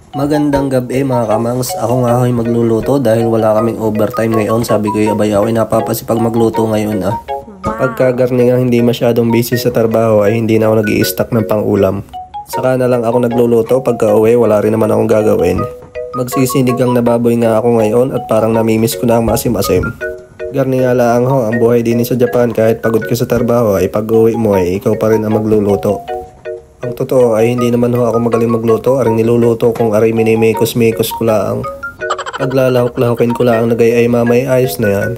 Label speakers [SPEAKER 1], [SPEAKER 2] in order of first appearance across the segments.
[SPEAKER 1] Magandang gabi mga kamangs. Ako nga ay magluluto dahil wala kaming overtime ngayon. Sabi ko abay ako'y napapasipag magluto ngayon ah. Pagkagarning hindi masyadong busy sa trabaho ay hindi na ako nag-i-stack ng pang-ulam. Saka na lang ako nagluluto pagka uwi wala rin naman akong gagawin. Magsisinigang na baboy nga ako ngayon at parang namimiss ko na ang maasim-asim. Garning nga lang ho, ang buhay din sa Japan kahit pagod ka sa trabaho ay pag uwi mo ay ikaw pa rin ang magluluto. Ang totoo ay hindi naman ho ako magaling magluto, aring niluluto kung aring minimikos-mikos ko lang. Paglalahok-lahokin ko lang nagay ay mamay ayos na yan.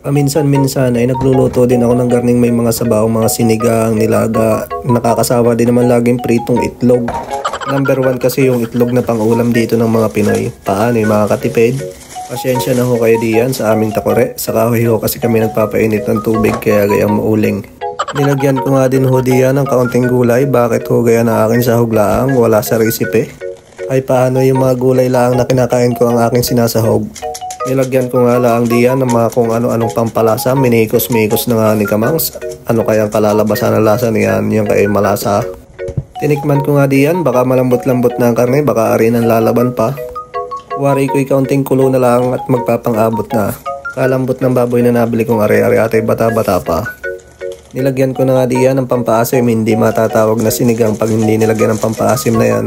[SPEAKER 1] Paminsan-minsan ay nagluluto din ako ng garning may mga sabaw, mga sinigang, nilaga. Nakakasawa din naman laging pritong itlog. Number 1 kasi yung itlog na pang-ulam dito ng mga Pinoy. Paano yung mga katipid? Pasyensya na ho kayo diyan sa aming takore. Sa kahoy ho kasi kami nagpapainit ng tubig kaya gayang mauling. Nilagyan ko nga din ho diyan ng kaunting gulay. Bakit ho gaya na akin sa huglaang wala sa resipe? Ay paano yung mga gulay lang na kinakain ko ang aking sinasahog? Nilagyan ko nga lang diyan ng mga kung ano-anong pampalasa. Minikos-mikos na nga ni Kamangs. Ano kayang kalalabasan ng lasa niyan? Yung kay malasa. Tinikman ko nga diyan. Baka malambot-lambot na ang karne. Baka arin ang lalaban pa. Wari ko'y kaunting kulo na lang at magpapang-abot na. Kalambot ng baboy na nabili kong are-are atay bata-bata pa. Nilagyan ko na nga diyan ng pampaasim, hindi matatawag na sinigang pag hindi nilagyan ng pampaasim na yan.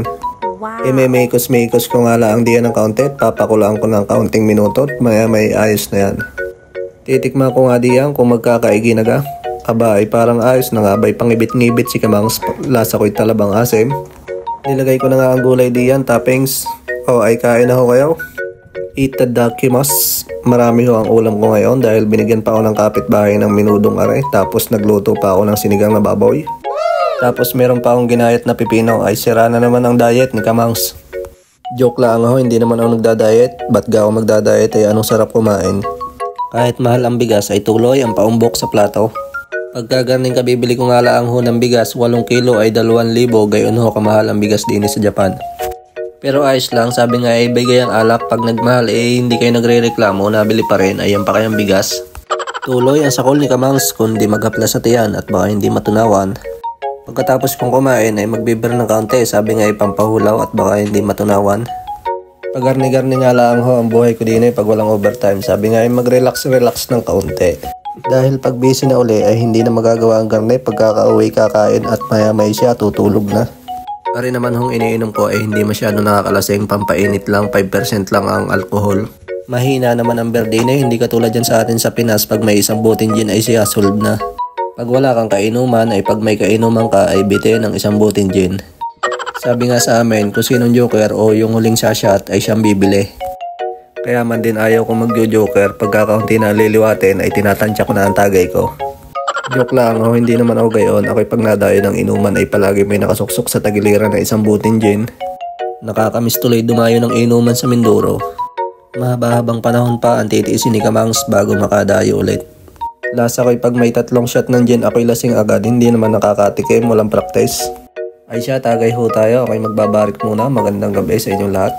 [SPEAKER 2] Wow.
[SPEAKER 1] Mekos-mekos ko nga lang diyan ng kaunti, papakulaan ko ng kaunting minuto at maya may ayos na yan. Titikman ko nga diyan kung magkakaigi na ga. Aba ay parang ayos na nga, abay pangibit-ngibit si Kamangs, lasa ko'y talabang asim. Nilagay ko na nga ang gulay diyan, toppings. O ay kain na ho kayo. Itadakimasu. Marami ho ang ulam ko ngayon dahil binigyan pa ako ng kapitbahay ng minudong are. Tapos nagluto pa ako ng sinigang na baboy. Tapos meron pa akong ginayat na pipino. Ay sira na naman ang diet ni Kamangs. Joke lang ho, hindi naman ako nagda-diet. Ba't ga ako magda-diet ay anong sarap kumain. Kahit mahal ang bigas ay tuloy ang paumbok sa plato. Pagkagarning kabibili ko nga lang ho ng bigas 8 kilo ay 2,000. Gayon ho kamahal ang bigas din sa Japan. Pero ayos lang, sabi nga ay bigay ang alak pag nagmahal hindi kayo nagre-reklamo, nabili pa rin, ayan pa kayang bigas. Tuloy ang sakol ni Kamangs kundi maghapla sa tiyan at baka hindi matunawan. Pagkatapos kong kumain ay magbibir ng kaunti, sabi nga ay pampahulaw at baka hindi matunawan. Pagarni-garni nga lang ho ang buhay ko din pag walang overtime, sabi nga ay mag-relax ng kaunti. Dahil pag busy na uli ay hindi na magagawa ang garni, pagkakauwi kakain at maya-may siya tutulog na. Pari naman hong iniinom ko ay hindi masyado nakakalasing, pampainit lang, 5% lang ang alcohol. Mahina naman ang berdine, hindi katulad dyan sa atin sa Pinas pag may isang butin gin ay siya solved na. Pag wala kang kainuman ay pag may kainuman ka ay bitin ng isang butin gin. Sabi nga sa amin kung sinong joker o yung huling sashot ay siyang bibili. Kaya man din ayaw kong magjo-joker, pagkakaunti na liliwatin ay tinatansya ko na ang tagay ko. Joke lang ho, hindi naman ako gayon. Ako'y pag nadayo ng inuman ay palagi may nakasuksok sa tagiliran na isang butin gin. Nakakamiss tuloy dumayo ng inuman sa Mindoro. Mahaba-habang panahon pa ang titiisin ni Kamangs bago makadayo ulit. Lasa ko'y pag may 3 shot ng gin ako'y lasing agad, hindi naman nakakatikim, walang practice. Ay siya, tagay ho tayo, ako'y magbabarik muna. Magandang gabi sa inyong lahat.